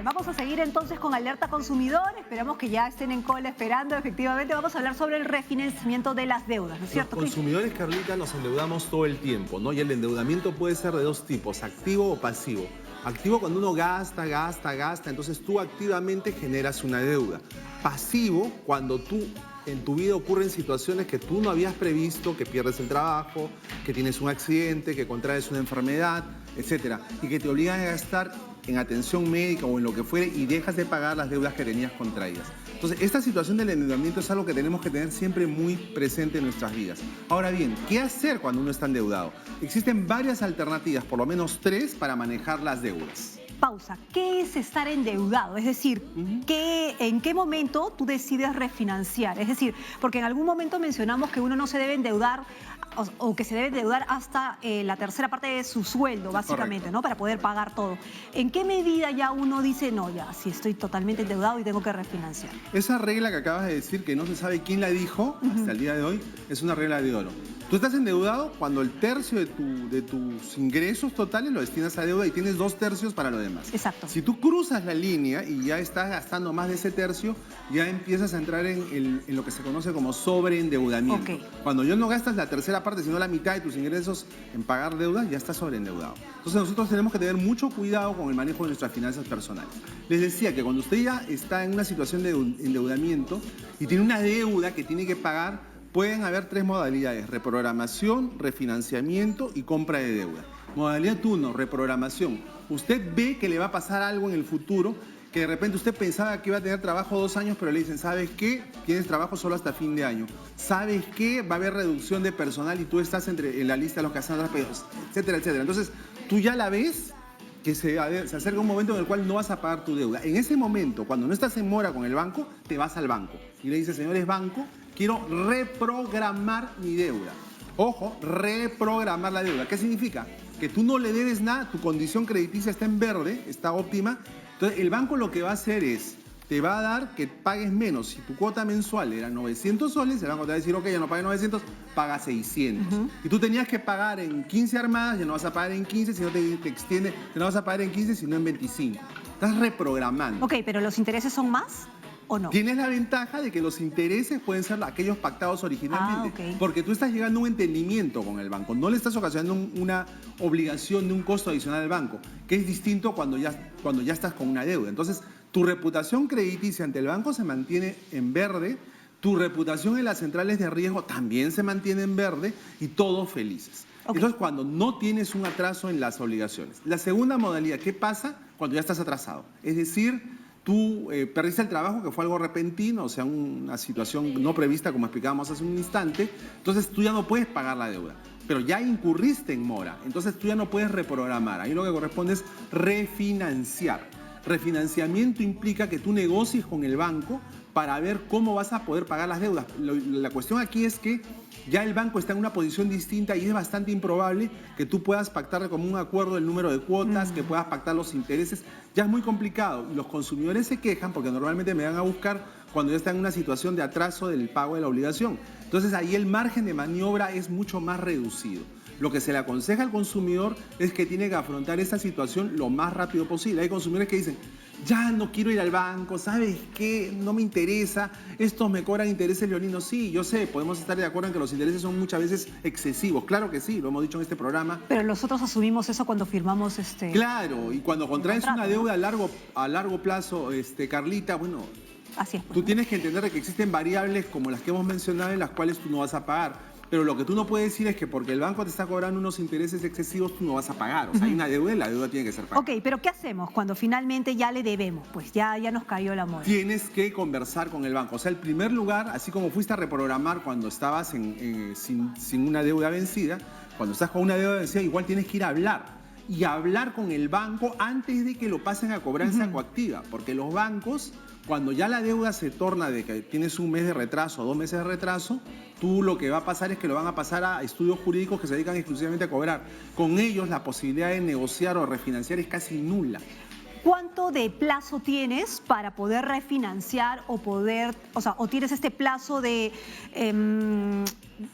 Bien, vamos a seguir entonces con Alerta Consumidor. Esperamos que ya estén en cola esperando. Efectivamente, vamos a hablar sobre el refinanciamiento de las deudas, ¿no es cierto? Los consumidores, Carlita, nos endeudamos todo el tiempo, ¿no? Y el endeudamiento puede ser de dos tipos, activo o pasivo. Activo cuando uno gasta, entonces tú activamente generas una deuda. Pasivo cuando en tu vida ocurren situaciones que tú no habías previsto, que pierdes el trabajo, que tienes un accidente, que contraes una enfermedad, etcétera, y que te obligan a gastar en atención médica o en lo que fuere y dejas de pagar las deudas que tenías contraídas. Entonces, esta situación del endeudamiento es algo que tenemos que tener siempre muy presente en nuestras vidas. Ahora bien, ¿qué hacer cuando uno está endeudado? Existen varias alternativas, por lo menos 3, para manejar las deudas. Pausa. ¿Qué es estar endeudado? Es decir, ¿en qué momento tú decides refinanciar? Es decir, porque en algún momento mencionamos que uno no se debe endeudar o que se debe endeudar hasta la tercera parte de su sueldo, básicamente, ¿no? Para poder pagar todo. ¿En qué medida ya uno dice, no, ya, si estoy totalmente endeudado y tengo que refinanciar? Esa regla que acabas de decir, que no se sabe quién la dijo hasta el día de hoy, es una regla de oro. Tú estás endeudado cuando el tercio de tus ingresos totales lo destinas a deuda y tienes 2 tercios para lo demás. Exacto. Si tú cruzas la línea y ya estás gastando más de ese tercio, ya empiezas a entrar en lo que se conoce como sobreendeudamiento. Okay. Cuando ya no gastas la tercera parte, sino la mitad de tus ingresos en pagar deudas, ya estás sobreendeudado. Entonces nosotros tenemos que tener mucho cuidado con el manejo de nuestras finanzas personales. Les decía que cuando usted ya está en una situación de endeudamiento y tiene una deuda que tiene que pagar, pueden haber 3 modalidades: reprogramación, refinanciamiento y compra de deuda. Modalidad 1, reprogramación. Usted ve que le va a pasar algo en el futuro, que de repente usted pensaba que iba a tener trabajo 2 años, pero le dicen, ¿sabes qué? Tienes trabajo solo hasta fin de año. ¿Sabes qué? Va a haber reducción de personal y tú estás en la lista de los que hacen rápidos, etcétera, etcétera. Entonces, tú ya la ves que se acerca un momento en el cual no vas a pagar tu deuda. En ese momento, cuando no estás en mora con el banco, te vas al banco y le dices, señores banco, quiero reprogramar mi deuda. Ojo, reprogramar la deuda. ¿Qué significa? Que tú no le debes nada, tu condición crediticia está en verde, está óptima. Entonces, el banco lo que va a hacer es, te va a dar que pagues menos. Si tu cuota mensual era 900 soles, el banco te va a decir, ok, ya no pagues 900, paga 600. Y tú tenías que pagar en 15 armadas, ya no vas a pagar en 15, si no te extiende, ya no vas a pagar en 15, sino en 25. Estás reprogramando. Ok, pero ¿los intereses son más o no? Tienes la ventaja de que los intereses pueden ser aquellos pactados originalmente, porque tú estás llegando a un entendimiento con el banco, no le estás ocasionando una obligación de un costo adicional al banco, que es distinto cuando ya estás con una deuda. Entonces, tu reputación crediticia ante el banco se mantiene en verde, tu reputación en las centrales de riesgo también se mantiene en verde y todos felices. Entonces, cuando no tienes un atraso en las obligaciones. La segunda modalidad, ¿qué pasa cuando ya estás atrasado? Es decir, tú perdiste el trabajo, que fue algo repentino, o sea, una situación no prevista, como explicábamos hace un instante, entonces tú ya no puedes pagar la deuda, pero ya incurriste en mora, entonces tú ya no puedes reprogramar. Ahí lo que corresponde es refinanciar. Refinanciamiento implica que tú negocies con el banco para ver cómo vas a poder pagar las deudas. La cuestión aquí es que ya el banco está en una posición distinta y es bastante improbable que tú puedas pactar como un acuerdo el número de cuotas, que puedas pactar los intereses. Ya es muy complicado. Los consumidores se quejan porque normalmente me van a buscar cuando ya están en una situación de atraso del pago de la obligación. Entonces ahí el margen de maniobra es mucho más reducido. Lo que se le aconseja al consumidor es que tiene que afrontar esta situación lo más rápido posible. Hay consumidores que dicen, ya no quiero ir al banco, ¿sabes qué? No me interesa, estos me cobran intereses leoninos. Sí, yo sé, podemos estar de acuerdo en que los intereses son muchas veces excesivos. Claro que sí, lo hemos dicho en este programa. Pero nosotros asumimos eso cuando firmamos Claro, y cuando contraes una deuda a largo plazo, Carlita, bueno, así es, pues, tú tienes que entender que existen variables como las que hemos mencionado en las cuales tú no vas a pagar. Pero lo que tú no puedes decir es que porque el banco te está cobrando unos intereses excesivos, tú no vas a pagar. O sea, hay una deuda y la deuda tiene que ser pagada. Ok, pero ¿qué hacemos cuando finalmente ya le debemos? Pues ya nos cayó la moda. Tienes que conversar con el banco. O sea, el primer lugar, así como fuiste a reprogramar cuando estabas sin una deuda vencida, cuando estás con una deuda vencida, igual tienes que ir a hablar. Y hablar con el banco antes de que lo pasen a cobranza coactiva. Porque los bancos, cuando ya la deuda se torna de que tienes un mes de retraso o 2 meses de retraso, tú lo que va a pasar es que lo van a pasar a estudios jurídicos que se dedican exclusivamente a cobrar. Con ellos la posibilidad de negociar o refinanciar es casi nula. ¿Cuánto de plazo tienes para poder refinanciar o tienes este plazo de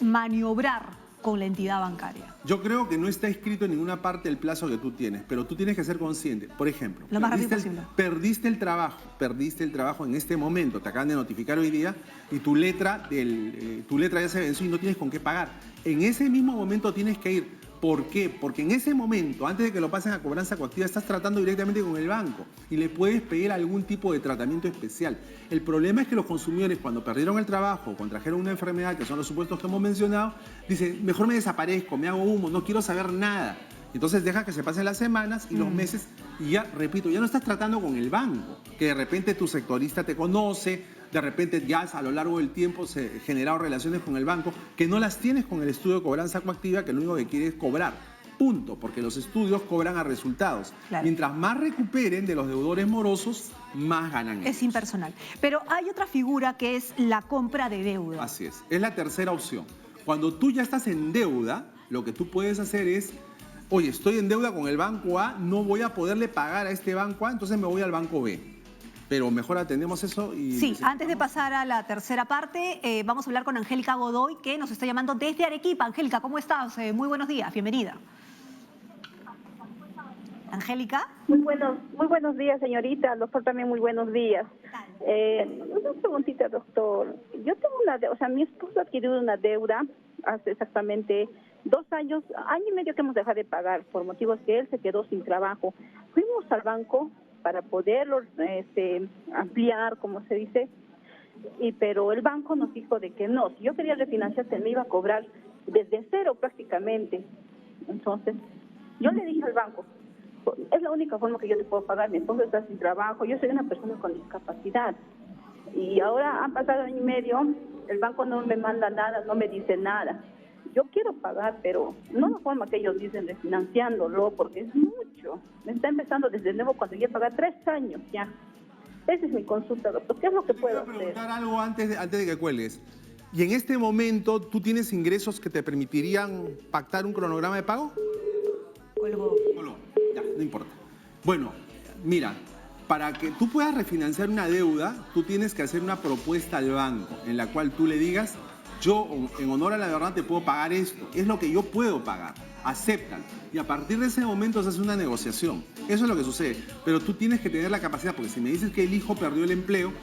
maniobrar con la entidad bancaria? Yo creo que no está escrito en ninguna parte el plazo que tú tienes, pero tú tienes que ser consciente. Por ejemplo, lo más rápido posible. Perdiste el trabajo en este momento, te acaban de notificar hoy día y tu letra ya se venció y no tienes con qué pagar. En ese mismo momento tienes que ir. ¿Por qué? Porque en ese momento, antes de que lo pasen a cobranza coactiva, estás tratando directamente con el banco y le puedes pedir algún tipo de tratamiento especial. El problema es que los consumidores, cuando perdieron el trabajo o contrajeron una enfermedad, que son los supuestos que hemos mencionado, dicen, mejor me desaparezco, me hago humo, no quiero saber nada. Entonces deja que se pasen las semanas y los meses y ya, repito, ya no estás tratando con el banco, que de repente tu sectorista te conoce, de repente ya a lo largo del tiempo se han generado relaciones con el banco que no las tienes con el estudio de cobranza coactiva, que lo único que quiere es cobrar. Punto, porque los estudios cobran a resultados. Claro. Mientras más recuperen de los deudores morosos, más ganan. Es impersonal. Pero hay otra figura que es la compra de deuda. Así es la tercera opción. Cuando tú ya estás en deuda, lo que tú puedes hacer es, oye, estoy en deuda con el banco A, no voy a poderle pagar a este banco A, entonces me voy al banco B. Pero mejor atendemos eso y... Sí, antes de pasar a la tercera parte, vamos a hablar con Angélica Godoy, que nos está llamando desde Arequipa. Angélica, ¿cómo estás? Muy buenos días, bienvenida. Angélica. Muy buenos días, señorita. Al doctor también muy buenos días. Una preguntita, doctor. Yo tengo una deuda, o sea, mi esposo adquirió una deuda hace exactamente 2 años, año y medio que hemos dejado de pagar por motivos que él se quedó sin trabajo. Fuimos al banco para poderlo ampliar, como se dice, pero el banco nos dijo de que no, si yo quería refinanciarse me iba a cobrar desde cero prácticamente. Entonces, yo le dije al banco, es la única forma que yo te puedo pagar, mi esposo está sin trabajo, yo soy una persona con discapacidad. Y ahora han pasado año y medio, el banco no me manda nada, no me dice nada. Yo quiero pagar, pero no la forma que ellos dicen refinanciándolo, porque es mucho. Me está empezando desde nuevo cuando ya pagar 3 años ya. Esa es mi consulta, doctor. ¿Qué es lo que puedo hacer? Quiero preguntar algo antes de que cuelgues. ¿Y en este momento tú tienes ingresos que te permitirían pactar un cronograma de pago? Cuelgo. Ya, no importa. Bueno, mira, para que tú puedas refinanciar una deuda, tú tienes que hacer una propuesta al banco en la cual tú le digas, yo, en honor a la verdad, te puedo pagar esto. Es lo que yo puedo pagar. Aceptan. Y a partir de ese momento se hace una negociación. Eso es lo que sucede. Pero tú tienes que tener la capacidad, porque si me dices que el hijo perdió el empleo,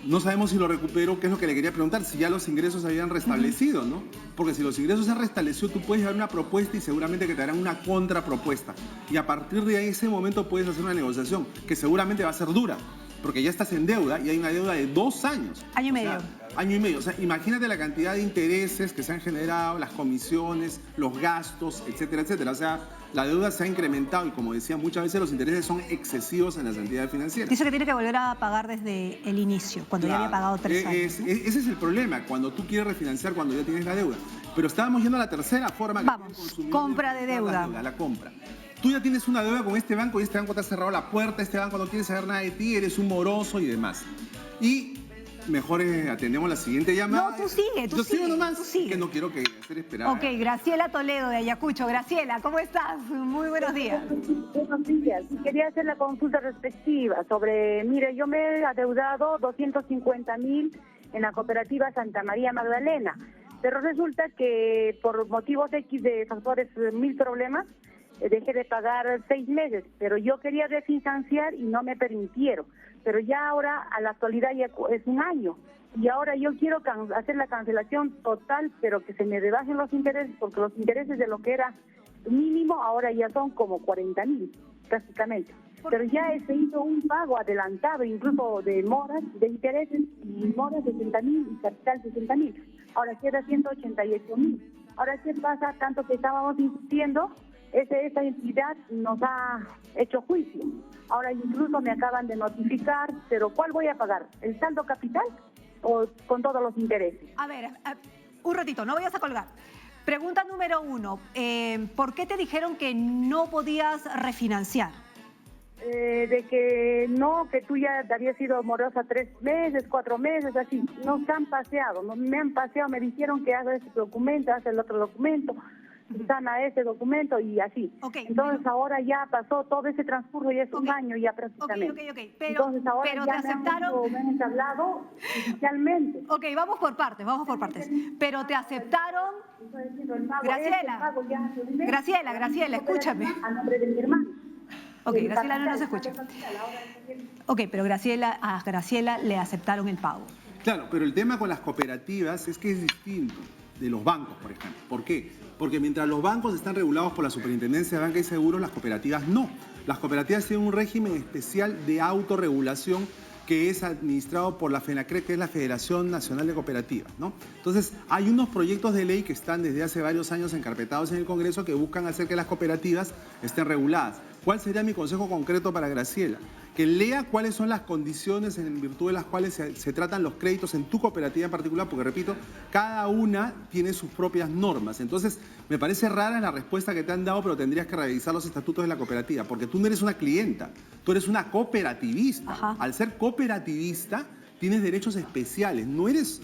no sabemos si lo recuperó, que es lo que le quería preguntar, si ya los ingresos se habían restablecido, ¿no? Porque si los ingresos se han restablecido, tú puedes llevar una propuesta y seguramente que te harán una contrapropuesta. Y a partir de ese momento puedes hacer una negociación, que seguramente va a ser dura, porque ya estás en deuda y hay una deuda de 2 años. Año y medio. Año y medio. O sea, imagínate la cantidad de intereses que se han generado, las comisiones, los gastos, etcétera, etcétera. O sea, la deuda se ha incrementado y, como decía, muchas veces los intereses son excesivos en las entidades financieras. Dice que tiene que volver a pagar desde el inicio, cuando ya había pagado 3 años. ¿No? Ese es el problema, cuando tú quieres refinanciar cuando ya tienes la deuda. Pero estábamos yendo a la tercera forma. Vamos, compra de deuda. La compra. Tú ya tienes una deuda con este banco y este banco te ha cerrado la puerta, este banco no quiere saber nada de ti, eres un moroso y demás. Y mejor atendemos la siguiente llamada. No, tú sigue, tú Yo sigue. sigo nomás, tú sigue. que no quiero que hacer esperar. Ok, Graciela Toledo de Ayacucho. Graciela, ¿cómo estás? Muy buenos días. Buenos días. Quería hacer la consulta respectiva sobre, mire, yo me he adeudado 250.000 en la cooperativa Santa María Magdalena, pero resulta que por motivos X de factores, 1000 problemas, dejé de pagar 6 meses, pero yo quería refinanciar y no me permitieron. Pero ya ahora, a la actualidad, ya es 1 año. Y ahora yo quiero hacer la cancelación total, pero que se me rebajen los intereses, porque los intereses de lo que era mínimo ahora ya son como 40.000, prácticamente. Pero ya se hizo un pago adelantado, incluso de moras, de intereses, y moras 60.000 y capital 60.000. Ahora queda 188.000. Ahora, ¿qué pasa? Tanto que estábamos insistiendo, esta entidad nos ha hecho juicio. Ahora incluso me acaban de notificar, pero ¿cuál voy a pagar? ¿El saldo capital o con todos los intereses? A ver, un ratito, no vayas a colgar. Pregunta número 1, ¿por qué te dijeron que no podías refinanciar? De que no, que tú ya habías sido morosa 3 meses, 4 meses, así. Nos han paseado, me han paseado, me dijeron que haga este documento, haga el otro documento. sana ese documento y así. Entonces ahora ya pasó todo ese transcurso, ya es un año ya prácticamente. Entonces ahora pero ya te aceptaron... me han entablado oficialmente. Ok, vamos por partes. Pero te aceptaron... Graciela, escúchame. A nombre de mi hermano. Ok, Graciela no nos escucha. Ok, pero a Graciela le aceptaron el pago. Claro, pero el tema con las cooperativas es que es distinto de los bancos, por ejemplo. ¿Por qué? Porque mientras los bancos están regulados por la Superintendencia de Banca y Seguros, las cooperativas no. Las cooperativas tienen un régimen especial de autorregulación que es administrado por la FENACREC, que es la Federación Nacional de Cooperativas, ¿no? Entonces, hay unos proyectos de ley que están desde hace varios años encarpetados en el Congreso que buscan hacer que las cooperativas estén reguladas. ¿Cuál sería mi consejo concreto para Graciela? Que lea cuáles son las condiciones en virtud de las cuales se tratan los créditos en tu cooperativa en particular, porque repito, cada una tiene sus propias normas. Entonces, me parece rara la respuesta que te han dado, pero tendrías que revisar los estatutos de la cooperativa, porque tú no eres una clienta, tú eres una cooperativista. Ajá. Al ser cooperativista, tienes derechos especiales. No es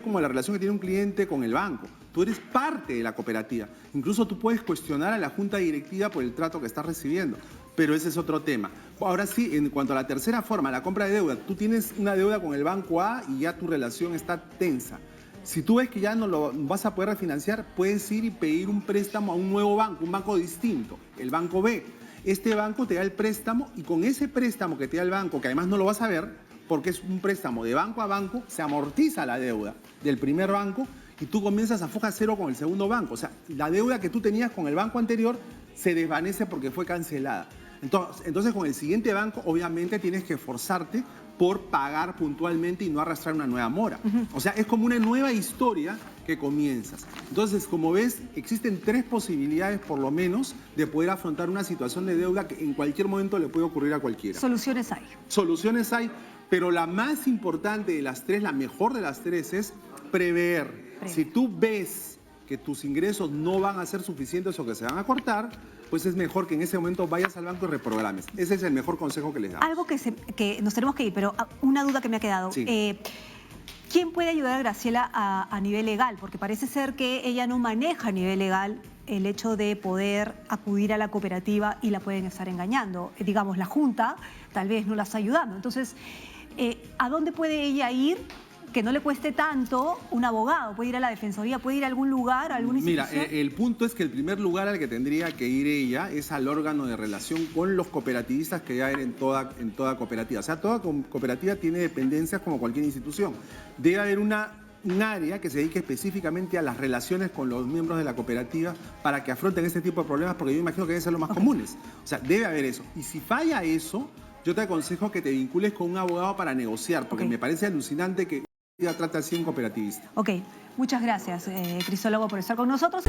como la relación que tiene un cliente con el banco. Tú eres parte de la cooperativa. Incluso tú puedes cuestionar a la junta directiva por el trato que estás recibiendo. Pero ese es otro tema. Ahora sí, en cuanto a la tercera forma, la compra de deuda. Tú tienes una deuda con el banco A y ya tu relación está tensa. Si tú ves que ya no lo vas a poder refinanciar, puedes ir y pedir un préstamo a un nuevo banco, un banco distinto, el banco B. Este banco te da el préstamo y con ese préstamo que te da el banco, que además no lo vas a ver, porque es un préstamo de banco a banco, se amortiza la deuda del primer banco y tú comienzas a foja cero con el segundo banco. O sea, la deuda que tú tenías con el banco anterior se desvanece porque fue cancelada. Entonces, con el siguiente banco, obviamente tienes que esforzarte por pagar puntualmente y no arrastrar una nueva mora. O sea, es como una nueva historia que comienzas. Entonces, como ves, existen 3 posibilidades, por lo menos, de poder afrontar una situación de deuda que en cualquier momento le puede ocurrir a cualquiera. Soluciones hay. Soluciones hay, pero la más importante de las 3, la mejor de las 3 es prever. Si tú ves que tus ingresos no van a ser suficientes o que se van a cortar, pues es mejor que en ese momento vayas al banco y reprogrames. Ese es el mejor consejo que les damos. Algo que nos tenemos que ir, pero una duda que me ha quedado. Sí. ¿Quién puede ayudar a Graciela a nivel legal? Porque parece ser que ella no maneja a nivel legal el hecho de poder acudir a la cooperativa y la pueden estar engañando. Digamos, la Junta tal vez no la está ayudando. Entonces, ¿a dónde puede ella ir? Que no le cueste tanto un abogado, puede ir a la defensoría, puede ir a algún lugar, a alguna institución. Mira, el punto es que el primer lugar al que tendría que ir ella es al órgano de relación con los cooperativistas que hay en toda cooperativa. O sea, toda cooperativa tiene dependencias como cualquier institución. Debe haber un área que se dedique específicamente a las relaciones con los miembros de la cooperativa para que afronten este tipo de problemas, porque yo imagino que deben ser los más comunes. O sea, debe haber eso. Y si falla eso, yo te aconsejo que te vincules con un abogado para negociar, porque me parece alucinante que trata así un cooperativista. Ok, muchas gracias, Crisólogo, por estar con nosotros.